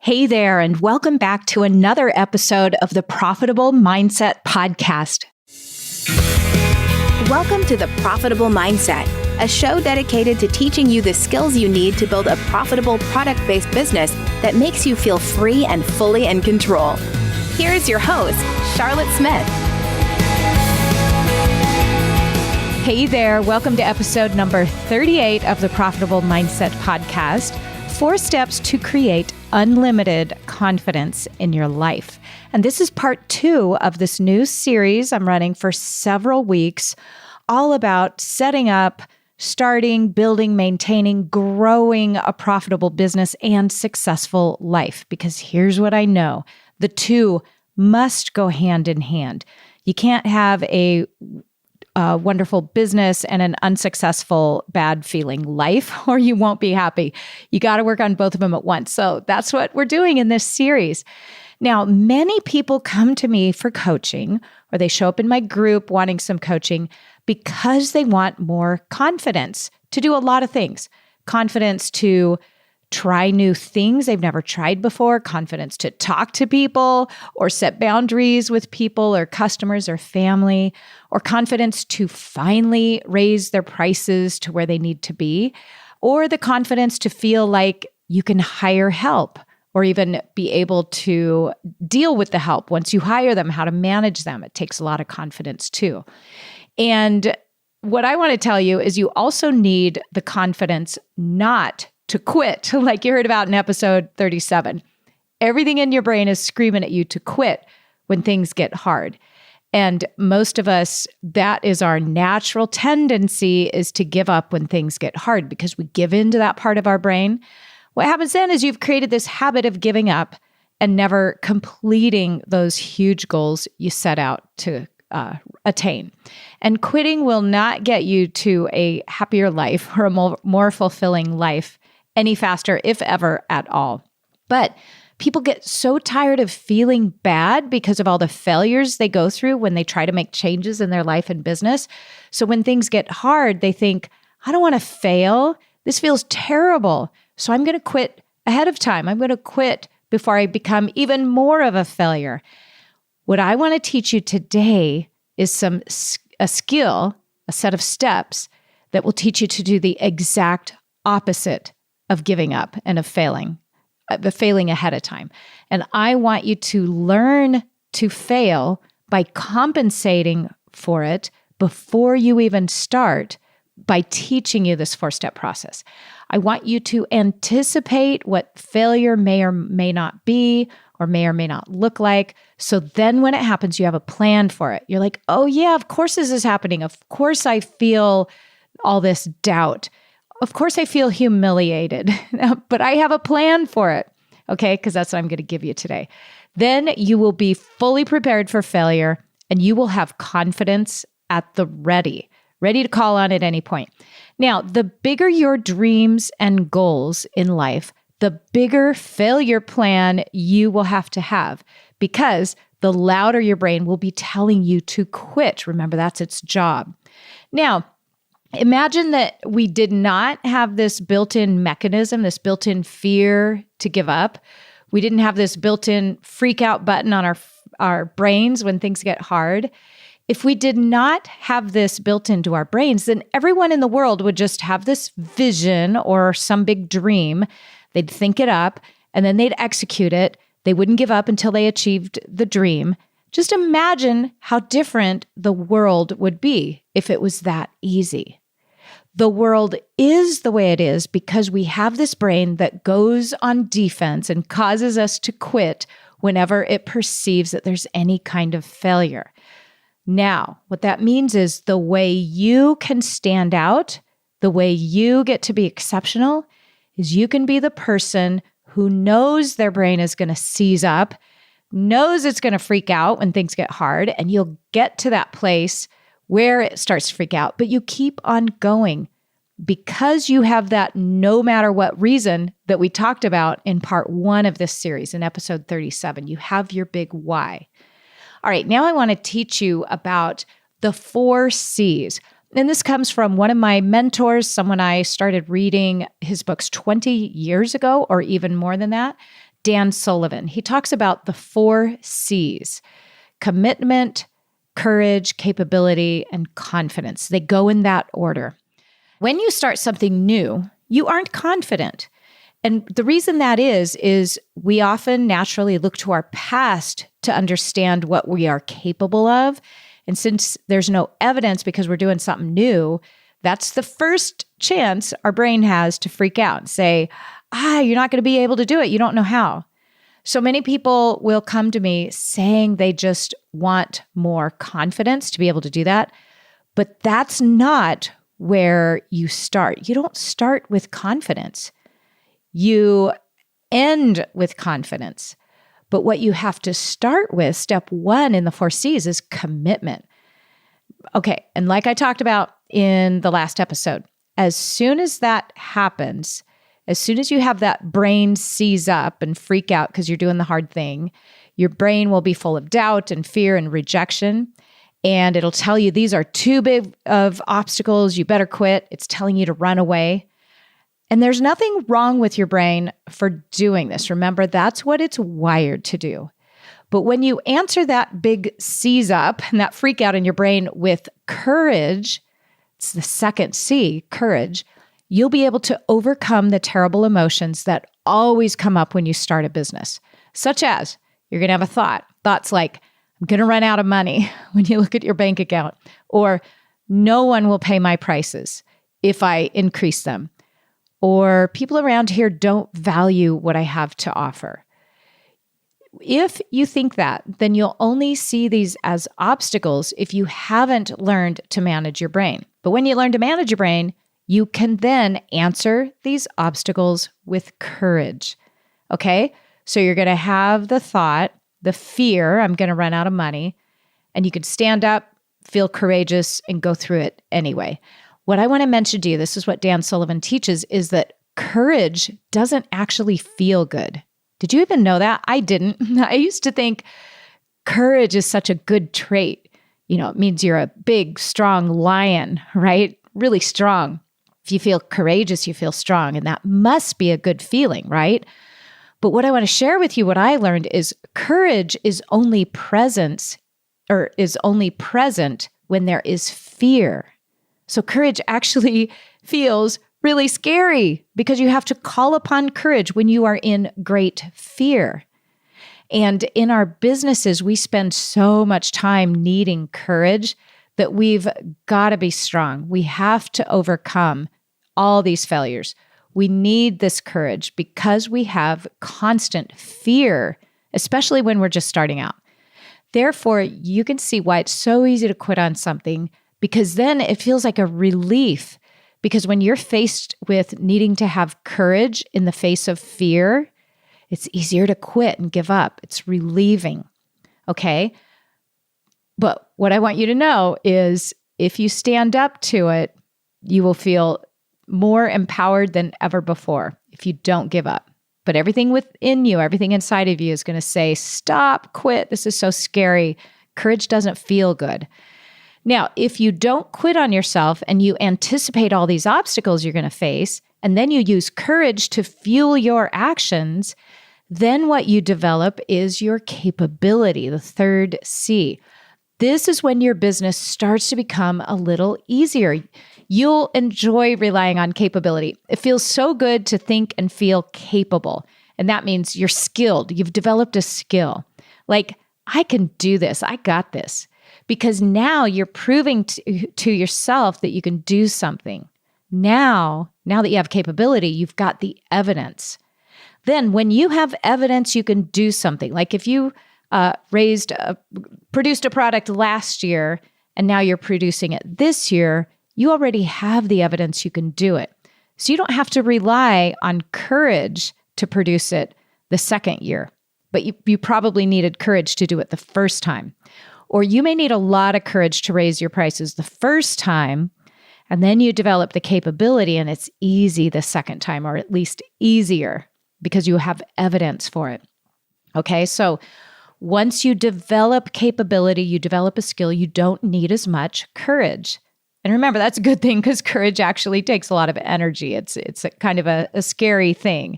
Hey there, and welcome back to another episode of the Profitable Mindset Podcast. Welcome to the Profitable Mindset, a show dedicated to teaching you the skills you need to build a profitable product-based business that makes you feel free and fully in control. Here is your host, Charlotte Smith. Hey there, welcome to episode number 38 of the Profitable Mindset Podcast. 4 steps to create unlimited confidence in your life. And this is part 2 of this new series I'm running for several weeks, all about setting up, starting, building, maintaining, growing a profitable business and successful life. Because here's what I know, the two must go hand in hand. You can't have a wonderful business and an unsuccessful, bad feeling life, or you won't be happy. You got to work on both of them at once. So that's what we're doing in this series. Now, many people come to me for coaching, or they show up in my group wanting some coaching because they want more confidence to do a lot of things. Confidence to try new things they've never tried before, confidence to talk to people or set boundaries with people or customers or family, or confidence to finally raise their prices to where they need to be, or the confidence to feel like you can hire help or even be able to deal with the help once you hire them, how to manage them. It takes a lot of confidence too. And what I want to tell you is you also need the confidence not to quit, like you heard about in episode 37. Everything in your brain is screaming at you to quit when things get hard. And most of us, that is our natural tendency, is to give up when things get hard because we give into that part of our brain. What happens then is you've created this habit of giving up and never completing those huge goals you set out to attain. And quitting will not get you to a happier life or a more fulfilling life any faster, if ever at all. But people get so tired of feeling bad because of all the failures they go through when they try to make changes in their life and business. So when things get hard, they think, I don't want to fail. This feels terrible. So I'm going to quit ahead of time. I'm going to quit before I become even more of a failure. What I want to teach you today is a skill, a set of steps that will teach you to do the exact opposite of giving up and of failing ahead of time. And I want you to learn to fail by compensating for it before you even start by teaching you this 4-step process. I want you to anticipate what failure may or may not be, or may not look like. So then when it happens, you have a plan for it. You're like, oh yeah, of course this is happening. Of course I feel all this doubt. Of course I feel humiliated, but I have a plan for it, okay? Because that's what I'm going to give you today. Then you will be fully prepared for failure, and you will have confidence at the ready to call on at any point. Now, the bigger your dreams and goals in life, the bigger failure plan you will have to have, because the louder your brain will be telling you to quit. Remember, that's its job. Now, imagine that we did not have this built-in mechanism, this built-in fear to give up. We didn't have this built-in freak out button on our brains when things get hard. If we did not have this built into our brains, then everyone in the world would just have this vision or some big dream. They'd think it up and then they'd execute it. They wouldn't give up until they achieved the dream. Just imagine how different the world would be if it was that easy. The world is the way it is because we have this brain that goes on defense and causes us to quit whenever it perceives that there's any kind of failure. Now, what that means is the way you can stand out, the way you get to be exceptional, is you can be the person who knows their brain is going to seize up, knows it's going to freak out when things get hard, and you'll get to that place where it starts to freak out, but you keep on going because you have that no matter what reason that we talked about in part 1 of this series in episode 37. You have your big why. All right, now I want to teach you about the 4 C's. And this comes from one of my mentors, someone I started reading his books 20 years ago, or even more than that, Dan Sullivan. He talks about the 4 C's: commitment, courage, capability, and confidence. They go in that order. When you start something new, you aren't confident. And the reason that is we often naturally look to our past to understand what we are capable of. And since there's no evidence because we're doing something new, that's the first chance our brain has to freak out and say, you're not going to be able to do it. You don't know how. So many people will come to me saying they just want more confidence to be able to do that. But that's not where you start. You don't start with confidence. You end with confidence. But what you have to start with, step 1 in the 4 C's, is commitment. Okay, and like I talked about in the last episode, as soon as that happens, as soon as you have that brain seize up and freak out because you're doing the hard thing, your brain will be full of doubt and fear and rejection. And it'll tell you these are too big of obstacles. You better quit. It's telling you to run away. And there's nothing wrong with your brain for doing this. Remember, that's what it's wired to do. But when you answer that big seize up and that freak out in your brain with courage, it's the second C, courage, you'll be able to overcome the terrible emotions that always come up when you start a business, such as you're going to have a thoughts like, I'm going to run out of money when you look at your bank account, or no one will pay my prices if I increase them, or people around here don't value what I have to offer. If you think that, then you'll only see these as obstacles if you haven't learned to manage your brain. But when you learn to manage your brain, you can then answer these obstacles with courage. Okay? So you're going to have the thought, the fear, I'm going to run out of money, and you can stand up, feel courageous, and go through it anyway. What I want to mention to you, this is what Dan Sullivan teaches, is that courage doesn't actually feel good. Did you even know that? I didn't. I used to think courage is such a good trait. It means you're a big, strong lion, right? Really strong. If you feel courageous, you feel strong, and that must be a good feeling, right? But what I want to share with you, what I learned is courage is only present when there is fear. So courage actually feels really scary because you have to call upon courage when you are in great fear. And in our businesses, we spend so much time needing courage that we've got to be strong. We have to overcome all these failures. We need this courage because we have constant fear, especially when we're just starting out. Therefore, you can see why it's so easy to quit on something, because then it feels like a relief. Because when you're faced with needing to have courage in the face of fear, it's easier to quit and give up. It's relieving. Okay? But what I want you to know is if you stand up to it, you will feel more empowered than ever before if you don't give up. But everything within you, everything inside of you is going to say, stop, quit. This is so scary. Courage doesn't feel good. Now, if you don't quit on yourself and you anticipate all these obstacles you're going to face, and then you use courage to fuel your actions, then what you develop is your capability, the third C. This is when your business starts to become a little easier. You'll enjoy relying on capability. It feels so good to think and feel capable. And that means you're skilled. You've developed a skill. Like, I can do this. I got this. Because now you're proving to yourself that you can do something. Now that you have capability, you've got the evidence. Then when you have evidence, you can do something. Like if you produced a product last year and now you're producing it this year, you already have the evidence you can do it. So you don't have to rely on courage to produce it the second year, but you probably needed courage to do it the first time. Or you may need a lot of courage to raise your prices the first time, and then you develop the capability and it's easy the second time, or at least easier because you have evidence for it. Okay, so once you develop capability, you develop a skill, you don't need as much courage. And remember, that's a good thing because courage actually takes a lot of energy. It's a kind of a scary thing.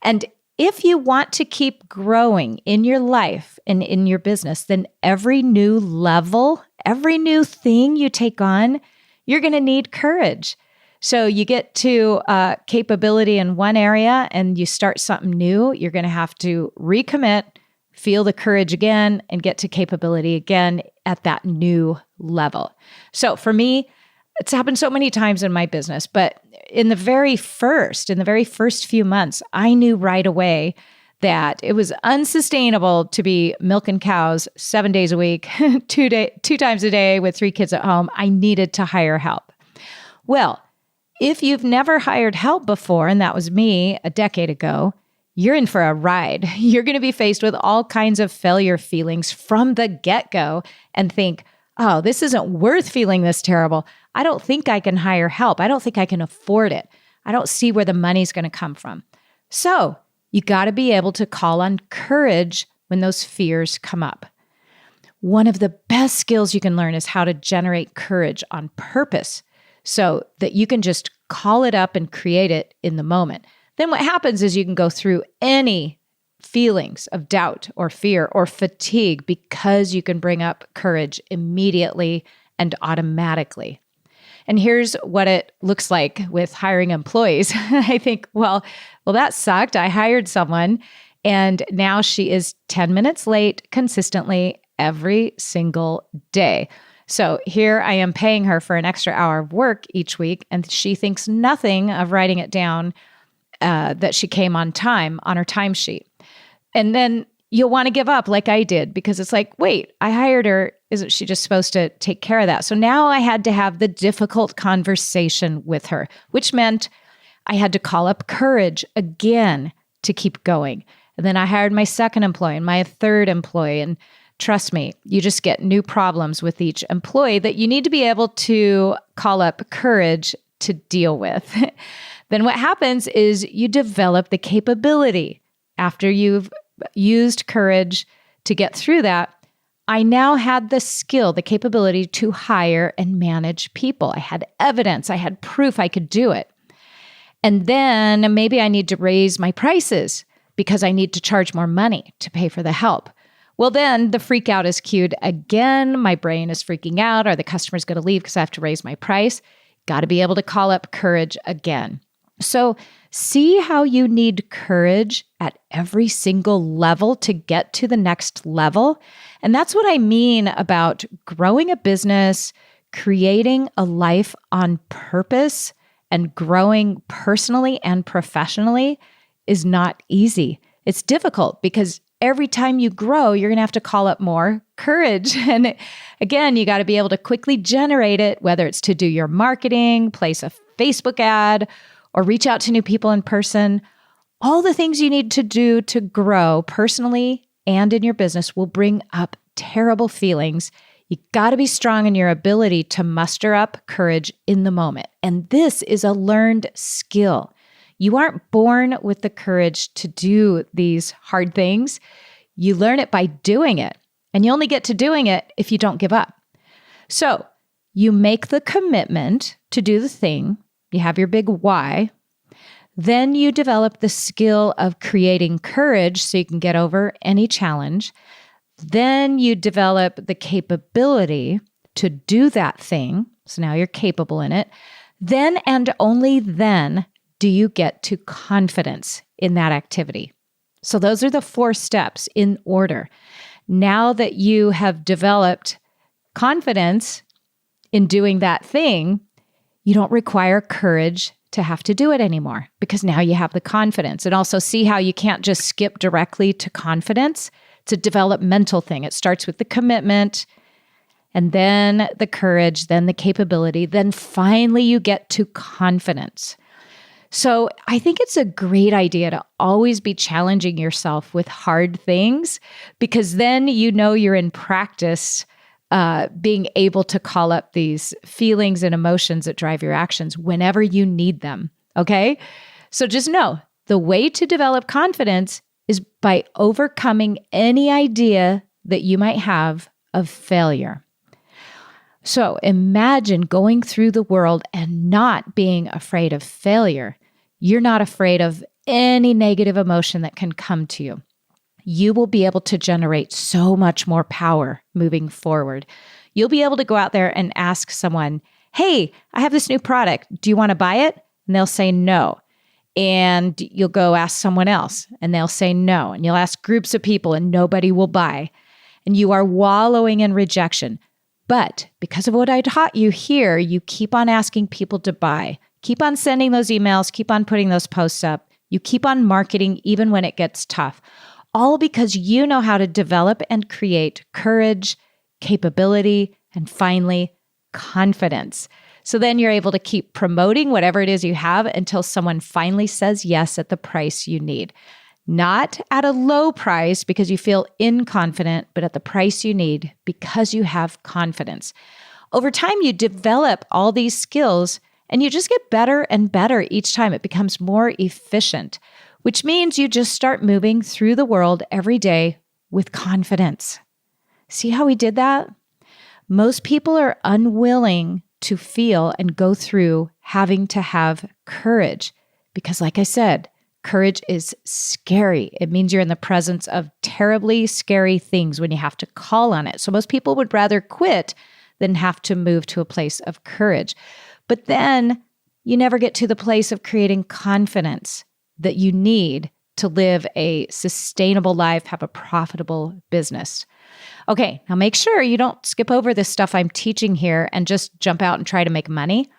And if you want to keep growing in your life and in your business, then every new level, every new thing you take on, you're going to need courage. So you get to capability in one area and you start something new, you're going to have to recommit, feel the courage again, and get to capability again at that new level. So for me, it's happened so many times in my business, but in the very first few months, I knew right away that it was unsustainable to be milking cows 7 days a week, two times a day with 3 kids at home. I needed to hire help. Well, if you've never hired help before, and that was me a decade ago, you're in for a ride. You're going to be faced with all kinds of failure feelings from the get-go and think, oh, this isn't worth feeling this terrible. I don't think I can hire help. I don't think I can afford it. I don't see where the money's going to come from. So you got to be able to call on courage when those fears come up. One of the best skills you can learn is how to generate courage on purpose so that you can just call it up and create it in the moment. Then what happens is you can go through any feelings of doubt or fear or fatigue because you can bring up courage immediately and automatically. And here's what it looks like with hiring employees. I think, well, that sucked. I hired someone and now she is 10 minutes late consistently every single day. So here I am paying her for an extra hour of work each week, and she thinks nothing of writing it down that she came on time on her timesheet. And then you'll want to give up like I did because it's like, wait, I hired her. Isn't she just supposed to take care of that? So now I had to have the difficult conversation with her, which meant I had to call up courage again to keep going. And then I hired my second employee and my third employee. And trust me, you just get new problems with each employee that you need to be able to call up courage to deal with. Then what happens is you develop the capability. After you've used courage to get through that, I now had the skill, the capability to hire and manage people. I had evidence, I had proof I could do it. And then maybe I need to raise my prices because I need to charge more money to pay for the help. Well, then the freak out is cued again. My brain is freaking out. Are the customers going to leave because I have to raise my price? Got to be able to call up courage again. So see how you need courage at every single level to get to the next level. And that's what I mean about growing a business, creating a life on purpose, and growing personally and professionally is not easy. It's difficult because every time you grow, you're going to have to call up more courage. And again, you got to be able to quickly generate it, whether it's to do your marketing, place a Facebook ad, or reach out to new people in person. All the things you need to do to grow personally and in your business will bring up terrible feelings. You got to be strong in your ability to muster up courage in the moment. And this is a learned skill. You aren't born with the courage to do these hard things. You learn it by doing it. And you only get to doing it if you don't give up. So you make the commitment to do the thing. You have your big why. Then you develop the skill of creating courage so you can get over any challenge. Then you develop the capability to do that thing. So now you're capable in it. Then and only then do you get to confidence in that activity. So those are the 4 steps in order. Now that you have developed confidence in doing that thing, you don't require courage to have to do it anymore because now you have the confidence. And also see how you can't just skip directly to confidence. It's a developmental thing. It starts with the commitment and then the courage, then the capability, then finally you get to confidence. So I think it's a great idea to always be challenging yourself with hard things because then you know you're in practice being able to call up these feelings and emotions that drive your actions whenever you need them, okay? So just know the way to develop confidence is by overcoming any idea that you might have of failure. So imagine going through the world and not being afraid of failure. You're not afraid of any negative emotion that can come to you. You will be able to generate so much more power moving forward. You'll be able to go out there and ask someone, hey, I have this new product. Do you want to buy it? And they'll say no. And you'll go ask someone else and they'll say no. And you'll ask groups of people and nobody will buy. And you are wallowing in rejection. But because of what I taught you here, you keep on asking people to buy. Keep on sending those emails. Keep on putting those posts up. You keep on marketing even when it gets tough. All because you know how to develop and create courage, capability, and finally, confidence. So then you're able to keep promoting whatever it is you have until someone finally says yes at the price you need. Not at a low price because you feel inconfident, but at the price you need because you have confidence. Over time, you develop all these skills and you just get better and better each time. It becomes more efficient, which means you just start moving through the world every day with confidence. See how we did that? Most people are unwilling to feel and go through having to have courage because, like I said, courage is scary. It means you're in the presence of terribly scary things when you have to call on it. So most people would rather quit than have to move to a place of courage. But then you never get to the place of creating confidence that you need to live a sustainable life, have a profitable business. Okay, now make sure you don't skip over this stuff I'm teaching here and just jump out and try to make money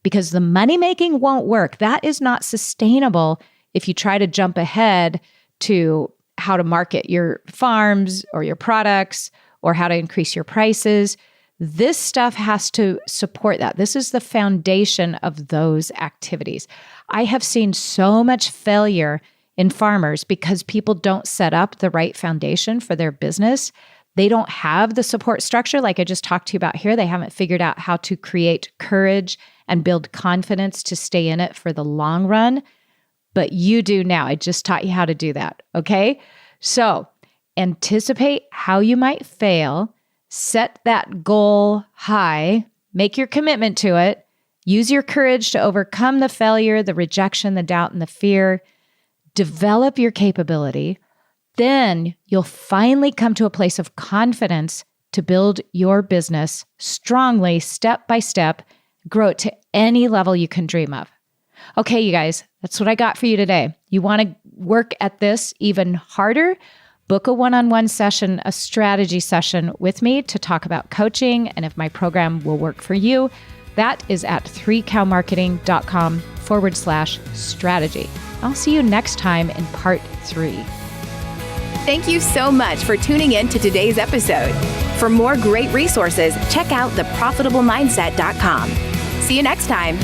because the money making won't work. That is not sustainable if you try to jump ahead to how to market your farms or your products or how to increase your prices. This stuff has to support that. This is the foundation of those activities. I have seen so much failure in farmers because people don't set up the right foundation for their business. They don't have the support structure like I just talked to you about here. They haven't figured out how to create courage and build confidence to stay in it for the long run. But you do now. I just taught you how to do that. Okay? So anticipate how you might fail. Set that goal high. Make your commitment to it. Use your courage to overcome the failure, the rejection, the doubt, and the fear. Develop your capability. Then you'll finally come to a place of confidence to build your business strongly, step by step, grow it to any level you can dream of. Okay, you guys, that's what I got for you today. You want to work at this even harder? Book a one-on-one session, a strategy session with me to talk about coaching and if my program will work for you. That is at 3cowmarketing.com/strategy. I'll see you next time in part 3. Thank you so much for tuning in to today's episode. For more great resources, check out theprofitablemindset.com. See you next time.